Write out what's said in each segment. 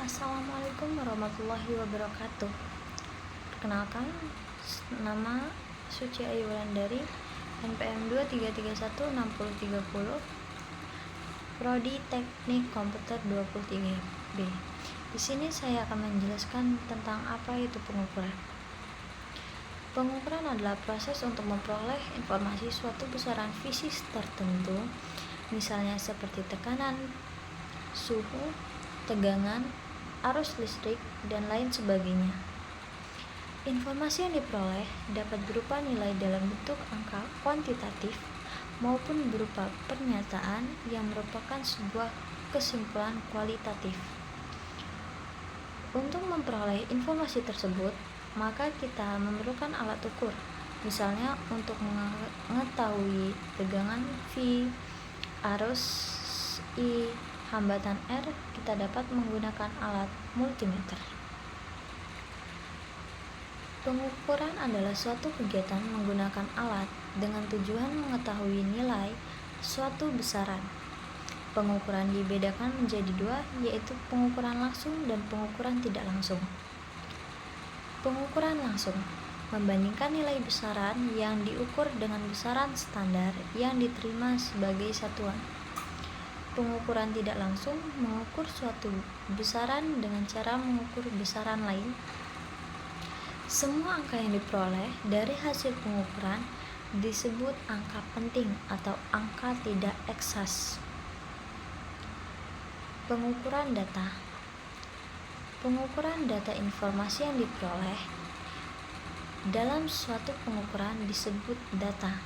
Assalamualaikum warahmatullahi wabarakatuh. Perkenalkan, nama Suci Ayu Wulandari, NPM 2331630, Prodi Teknik Komputer 23B. Di sini saya akan menjelaskan tentang apa itu pengukuran. Pengukuran adalah proses untuk memperoleh informasi suatu besaran fisik tertentu, misalnya seperti tekanan, suhu, tegangan, arus listrik, dan lain sebagainya. Informasi yang diperoleh dapat berupa nilai dalam bentuk angka kuantitatif maupun berupa pernyataan yang merupakan sebuah kesimpulan kualitatif. Untuk memperoleh informasi tersebut, maka kita memerlukan alat ukur. Misalnya untuk mengetahui tegangan V, arus I, hambatan R, kita dapat menggunakan alat multimeter. Pengukuran adalah suatu kegiatan menggunakan alat dengan tujuan mengetahui nilai suatu besaran. Pengukuran dibedakan menjadi dua, yaitu pengukuran langsung dan pengukuran tidak langsung. Pengukuran langsung membandingkan nilai besaran yang diukur dengan besaran standar yang diterima sebagai satuan. Pengukuran tidak langsung mengukur suatu besaran dengan cara mengukur besaran lain. Semua angka yang diperoleh dari hasil pengukuran disebut angka penting atau angka tidak eksaks. Pengukuran data. Pengukuran data informasi yang diperoleh dalam suatu pengukuran disebut data.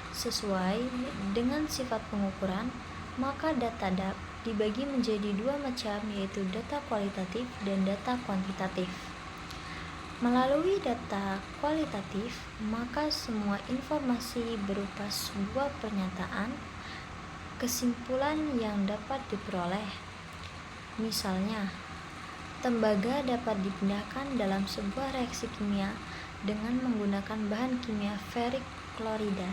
Sesuai dengan sifat pengukuran, maka data dibagi menjadi dua macam, yaitu data kualitatif dan data kuantitatif. Melalui data kualitatif, maka semua informasi berupa sebuah pernyataan, kesimpulan yang dapat diperoleh. Misalnya, tembaga dapat dipindahkan dalam sebuah reaksi kimia dengan menggunakan bahan kimia ferik klorida.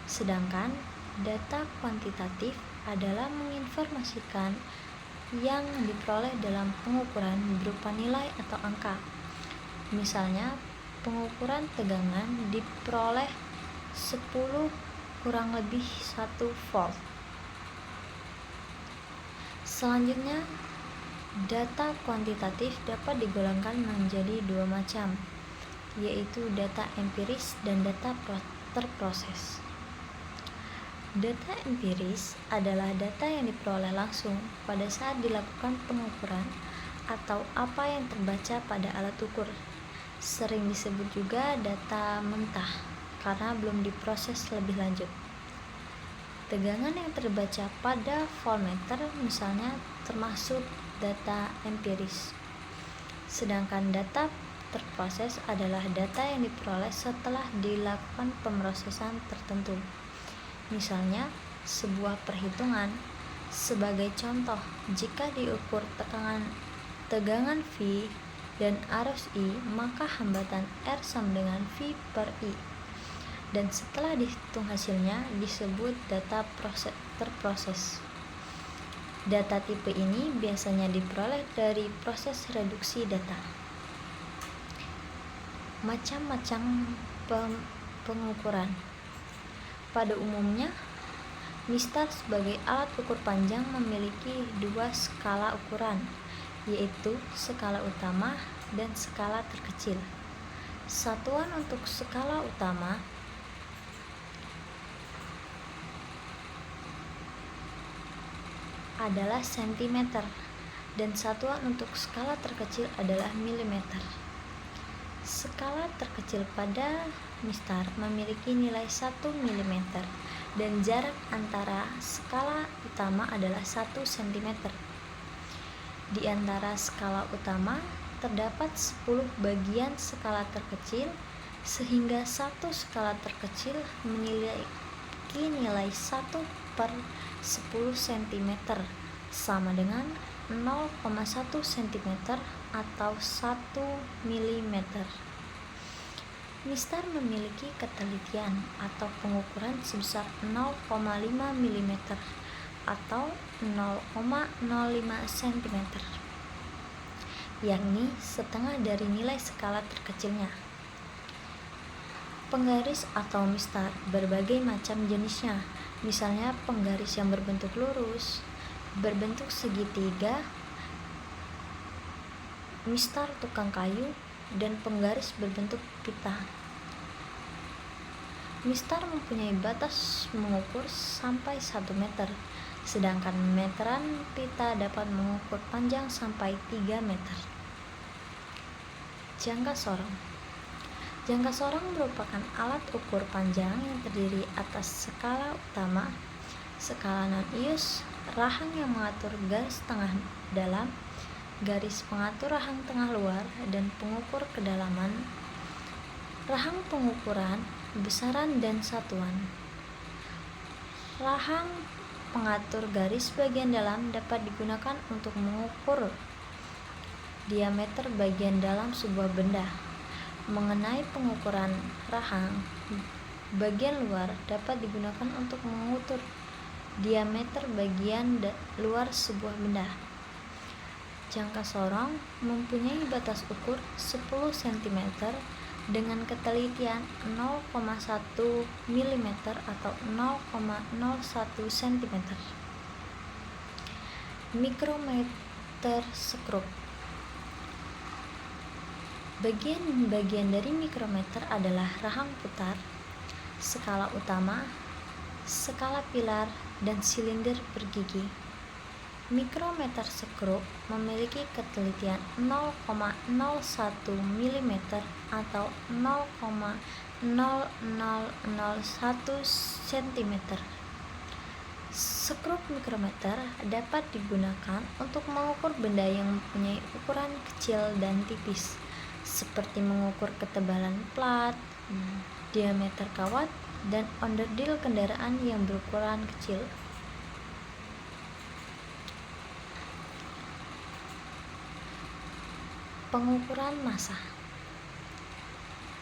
Sedangkan data kuantitatif adalah menginformasikan yang diperoleh dalam pengukuran berupa nilai atau angka. Misalnya, pengukuran tegangan diperoleh 10 kurang lebih 1 volt. Selanjutnya, data kuantitatif dapat digolongkan menjadi dua macam, yaitu data empiris dan data terproses. Data empiris adalah data yang diperoleh langsung pada saat dilakukan pengukuran atau apa yang terbaca pada alat ukur. Sering disebut juga data mentah karena belum diproses lebih lanjut. Tegangan yang terbaca pada voltmeter misalnya termasuk data empiris. Sedangkan data terproses adalah data yang diperoleh setelah dilakukan pemrosesan tertentu. Misalnya, sebuah perhitungan. Sebagai contoh, jika diukur tegangan V dan arus I, maka hambatan R sama dengan V per I. Dan setelah dihitung hasilnya disebut data terproses. Data tipe ini biasanya diperoleh dari proses reduksi data. Macam-macam pengukuran. Pada umumnya, mistar sebagai alat ukur panjang memiliki dua skala ukuran, yaitu skala utama dan skala terkecil. Satuan untuk skala utama adalah sentimeter dan satuan untuk skala terkecil adalah milimeter. Skala terkecil pada mistar memiliki nilai 1 mm dan jarak antara skala utama adalah 1 cm. Di antara skala utama terdapat 10 bagian skala terkecil, sehingga satu skala terkecil memiliki nilai 1 per 10 cm sama dengan 0,1 cm atau 1 mm. Mistar memiliki ketelitian atau pengukuran sebesar 0,5 mm atau 0,05 cm. yakni setengah dari nilai skala terkecilnya. Penggaris atau mistar berbagai macam jenisnya, misalnya penggaris yang berbentuk lurus, berbentuk segitiga, mistar tukang kayu, dan penggaris berbentuk pita. Mistar mempunyai batas mengukur sampai 1 meter, sedangkan meteran pita dapat mengukur panjang sampai 3 meter. Jangka sorong. Jangka sorong merupakan alat ukur panjang yang terdiri atas skala utama, skala non-ius, rahang yang mengatur garis tengah dalam, garis pengatur rahang tengah luar, dan pengukur kedalaman, rahang pengukuran, besaran dan satuan. Rahang pengatur garis bagian dalam dapat digunakan untuk mengukur diameter bagian dalam sebuah benda. Mengenai pengukuran rahang bagian luar dapat digunakan untuk mengukur diameter bagian luar sebuah benda. Jangka sorong mempunyai batas ukur 10 cm dengan ketelitian 0,1 mm atau 0,01 cm. Mikrometer skrup. Bagian-bagian dari mikrometer adalah rahang putar, skala utama, skala pilar, dan silinder bergigi. Mikrometer skrup memiliki ketelitian 0,01 mm atau 0,0001 cm. Skrup mikrometer dapat digunakan untuk mengukur benda yang mempunyai ukuran kecil dan tipis, seperti mengukur ketebalan plat, diameter kawat, dan onderdil kendaraan yang berukuran kecil. Pengukuran massa.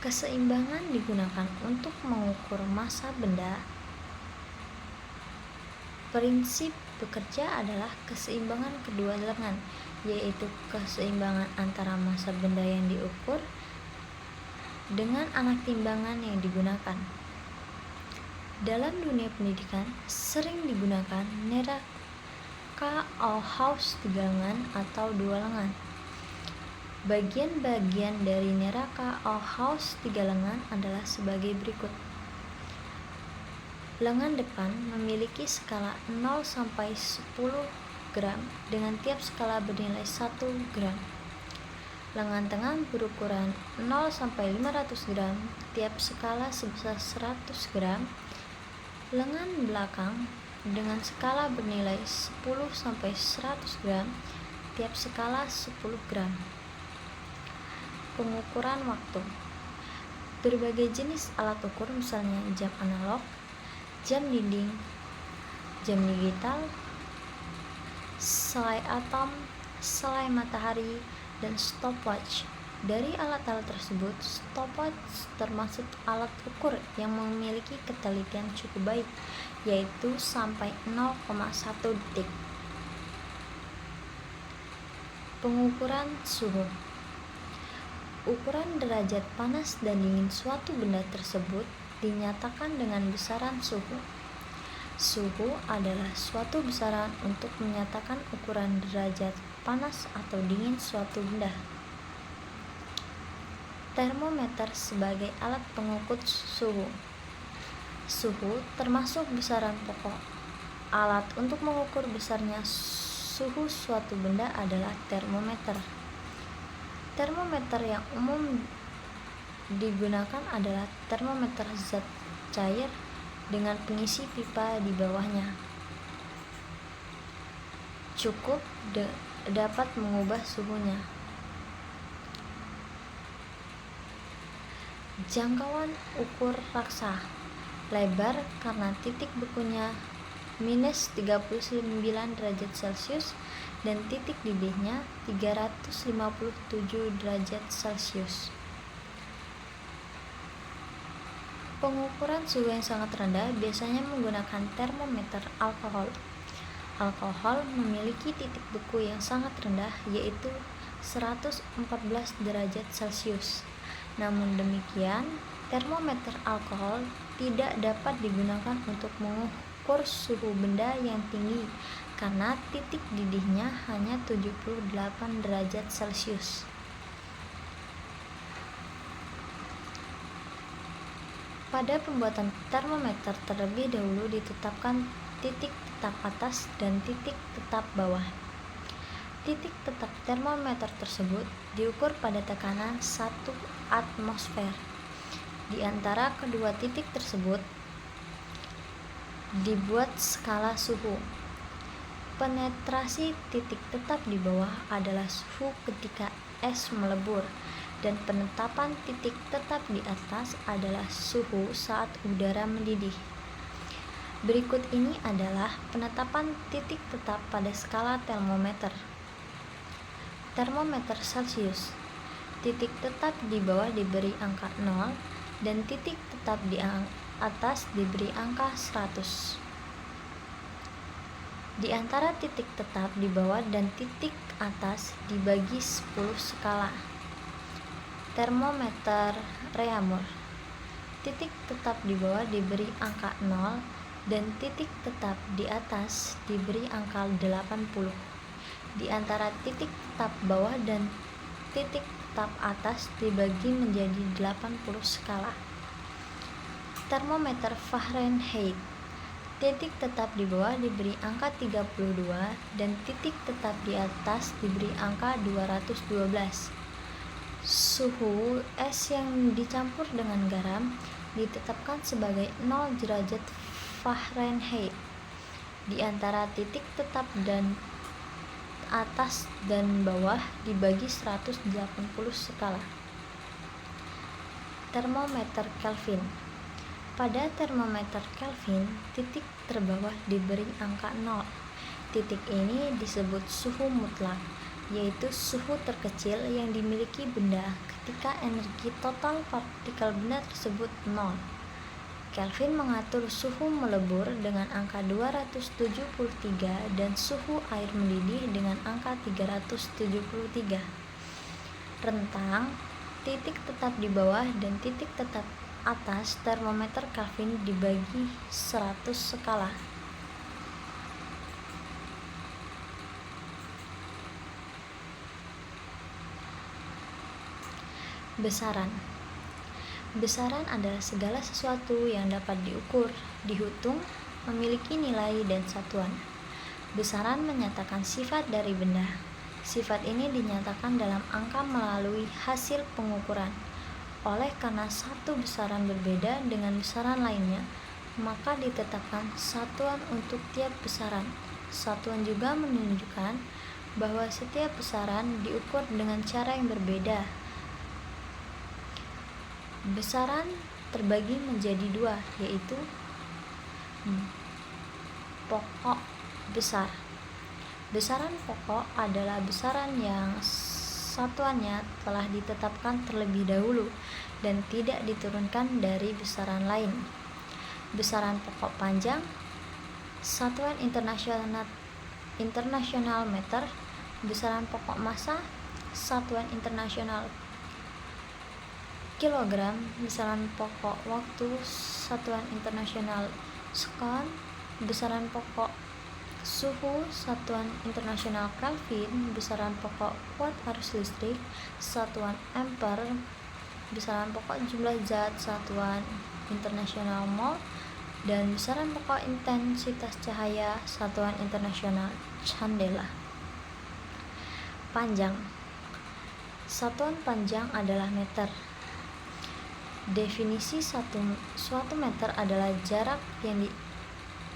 Keseimbangan digunakan untuk mengukur massa benda. Prinsip bekerja adalah keseimbangan kedua lengan, yaitu keseimbangan antara massa benda yang diukur dengan anak timbangan yang digunakan. Dalam dunia pendidikan, sering digunakan neraka Auhaus 3 lengan atau 2 lengan. Bagian-bagian dari neraka Auhaus 3 lengan adalah sebagai berikut. Lengan depan memiliki skala 0 sampai 10 gram dengan tiap skala bernilai 1 gram. Lengan tengah berukuran 0 sampai 500 gram, tiap skala sebesar 100 gram. Lengan belakang dengan skala bernilai 10 sampai 100 gram, tiap skala 10 gram. Pengukuran waktu. Berbagai jenis alat ukur, misalnya jam analog, jam dinding, jam digital, selai atom, selai matahari, dan stopwatch. Dari alat-alat tersebut, stopwatch termasuk alat ukur yang memiliki ketelitian cukup baik, yaitu sampai 0,1 detik. Pengukuran suhu. Ukuran derajat panas dan dingin suatu benda tersebut dinyatakan dengan besaran suhu. Suhu adalah suatu besaran untuk menyatakan ukuran derajat panas atau dingin suatu benda. Termometer sebagai alat pengukur suhu. Suhu termasuk besaran pokok. Alat untuk mengukur besarnya suhu suatu benda adalah termometer. Termometer yang umum digunakan adalah termometer zat cair dengan pengisi pipa di bawahnya. Cukup dapat mengubah suhunya. Jangkauan ukur raksa. Lebar karena titik bekunya minus 39 derajat Celcius dan titik didihnya 357 derajat Celcius. Pengukuran suhu yang sangat rendah biasanya menggunakan termometer alkohol. Alkohol memiliki titik beku yang sangat rendah, yaitu 114 derajat Celcius. Namun demikian, termometer alkohol tidak dapat digunakan untuk mengukur suhu benda yang tinggi karena titik didihnya hanya 78 derajat Celcius. Pada pembuatan termometer terlebih dahulu ditetapkan titik tetap atas dan titik tetap bawah. Titik tetap termometer tersebut diukur pada tekanan 1 atmosfer. Di antara kedua titik tersebut dibuat skala suhu. Penetrasi titik tetap di bawah adalah suhu ketika es melebur, dan penetapan titik tetap di atas adalah suhu saat udara mendidih. Berikut ini adalah penetapan titik tetap pada skala termometer. Termometer Celcius. Titik tetap di bawah diberi angka 0 dan titik tetap di atas diberi angka 100. Di antara titik tetap di bawah dan titik atas dibagi 10 skala. Termometer Reaumur. Titik tetap di bawah diberi angka 0 dan titik tetap di atas diberi angka 80. Di antara titik tetap bawah dan titik tetap atas dibagi menjadi 80 skala. Termometer Fahrenheit. Titik tetap di bawah diberi angka 32 dan titik tetap di atas diberi angka 212. Suhu es yang dicampur dengan garam ditetapkan sebagai 0 derajat Fahrenheit. Di antara titik tetap dan atas dan bawah dibagi 180 skala. Termometer Kelvin. Pada termometer Kelvin, titik terbawah diberi angka 0. Titik ini disebut suhu mutlak, yaitu suhu terkecil yang dimiliki benda ketika energi total partikel benda tersebut 0. Kelvin mengatur suhu melebur dengan angka 273 dan suhu air mendidih dengan angka 373. Rentang titik tetap di bawah dan titik tetap atas termometer Kelvin dibagi 100 skala. Besaran. Besaran adalah segala sesuatu yang dapat diukur, dihitung, memiliki nilai dan satuan. Besaran menyatakan sifat dari benda. Sifat ini dinyatakan dalam angka melalui hasil pengukuran. Oleh karena satu besaran berbeda dengan besaran lainnya, maka ditetapkan satuan untuk tiap besaran. Satuan juga menunjukkan bahwa setiap besaran diukur dengan cara yang berbeda. Besaran terbagi menjadi dua, yaitu pokok besar. Besaran pokok adalah besaran yang satuannya telah ditetapkan terlebih dahulu dan tidak diturunkan dari besaran lain. Besaran pokok panjang, satuan internasional meter. Besaran pokok massa, satuan internasional kilogram. Besaran pokok waktu, satuan internasional sekon. Besaran pokok suhu, satuan internasional Kelvin. Besaran pokok watt arus listrik, satuan ampere. Besaran pokok jumlah zat, satuan internasional mol. Dan besaran pokok intensitas cahaya, satuan internasional candela. Panjang. Satuan panjang adalah meter. Definisi suatu meter adalah jarak yang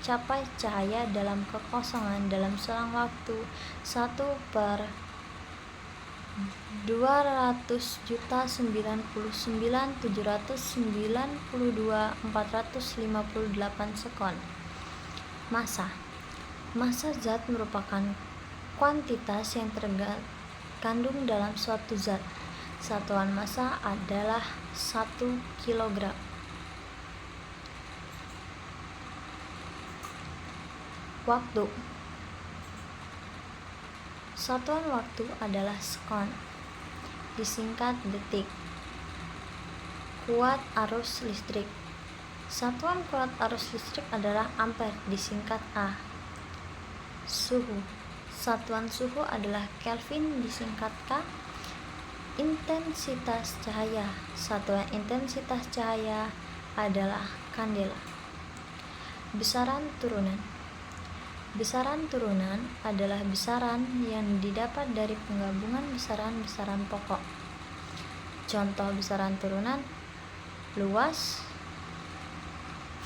capai cahaya dalam kekosongan dalam selang waktu 1/299.792.458 sekon. Massa. Massa zat merupakan kuantitas yang terkandung dalam suatu zat. Satuan massa adalah 1 kilogram. Waktu. Satuan waktu adalah sekon, disingkat detik. Kuat arus listrik. Satuan kuat arus listrik adalah ampere, disingkat A. Suhu. Satuan suhu adalah Kelvin, disingkat K. Intensitas cahaya. Satuan intensitas cahaya adalah kandela. Besaran turunan. Besaran turunan adalah besaran yang didapat dari penggabungan besaran-besaran pokok. Contoh besaran turunan: luas,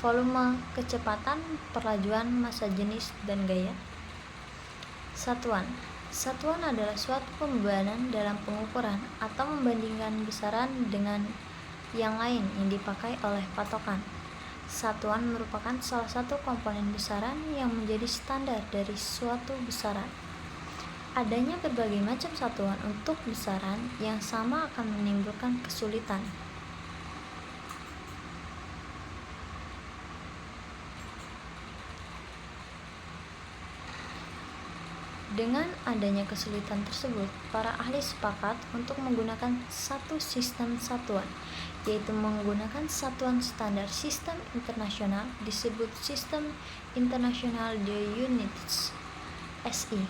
volume, kecepatan, perlajuan, massa jenis, dan gaya. Satuan. Satuan adalah suatu pembebanan dalam pengukuran atau membandingkan besaran dengan yang lain yang dipakai oleh patokan. Satuan merupakan salah satu komponen besaran yang menjadi standar dari suatu besaran. Adanya berbagai macam satuan untuk besaran yang sama akan menimbulkan kesulitan. Dengan adanya kesulitan tersebut, para ahli sepakat untuk menggunakan satu sistem satuan, yaitu menggunakan satuan standar sistem internasional disebut Sistem Internasional de Units (SI).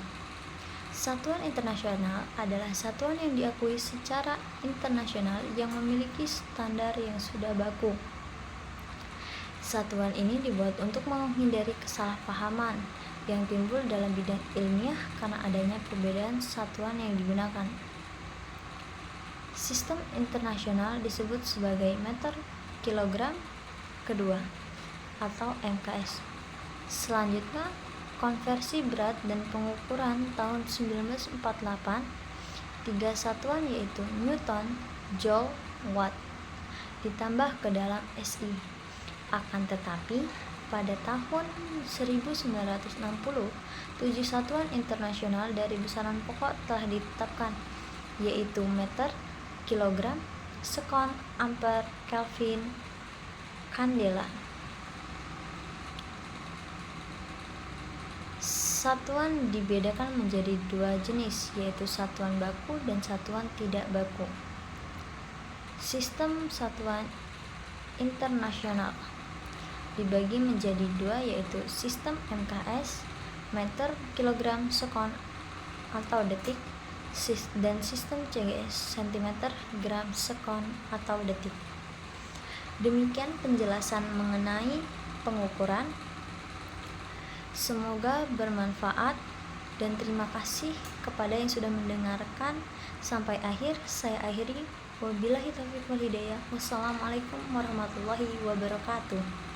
Satuan internasional adalah satuan yang diakui secara internasional yang memiliki standar yang sudah baku. Satuan ini dibuat untuk menghindari kesalahpahaman yang timbul dalam bidang ilmiah karena adanya perbedaan satuan yang digunakan. Sistem internasional disebut sebagai meter kilogram kedua atau MKS. Selanjutnya, konversi berat dan pengukuran tahun 1948, 3 satuan yaitu Newton, Joule, Watt ditambah ke dalam SI. Akan tetapi, pada tahun 1960, 7 satuan internasional dari besaran pokok telah ditetapkan, yaitu meter, kilogram, sekon, ampere, kelvin, kandela. Satuan dibedakan menjadi 2 jenis, yaitu satuan baku dan satuan tidak baku. Sistem satuan internasional dibagi menjadi 2, yaitu sistem MKS, meter, kilogram, sekon atau detik, dan sistem CGS, centimeter, gram, sekon atau detik. Demikian penjelasan mengenai pengukuran. Semoga bermanfaat dan terima kasih kepada yang sudah mendengarkan sampai akhir. Saya akhiri. Wabillahi taufiq wal hidayah. Wassalamualaikum warahmatullahi wabarakatuh.